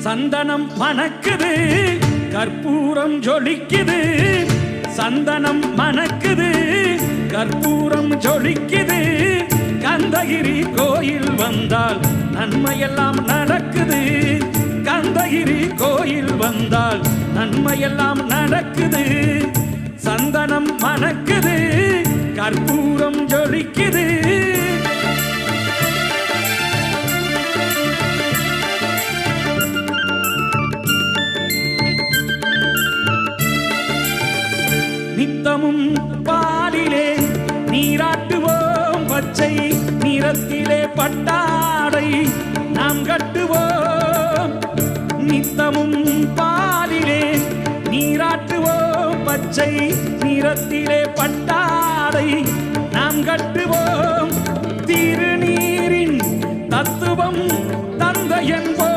சந்தனம் மணக்குது கற்பூரம் ஜொலிக்குது சந்தனம் மணக்குது கற்பூரம் ஜொலிக்குது கந்தகிரி கோயில் வந்தால் நன்மையெல்லாம் நடக்குது கந்தகிரி கோயில் வந்தால் நன்மையெல்லாம் நடக்குது சந்தனம் மணக்குது கற்பூரம் ஜொலிக்குது நித்தமும் பாலிலே நீராட்டுவோம் பச்சை நிறத்திலே பட்டாடை நாம் கட்டுவோம் நித்தமும் பாலிலே நீராட்டுவோம் பச்சை நிறத்திலே பட்டாடை நாம் கட்டுவோம் திருநீரின் தத்துவம்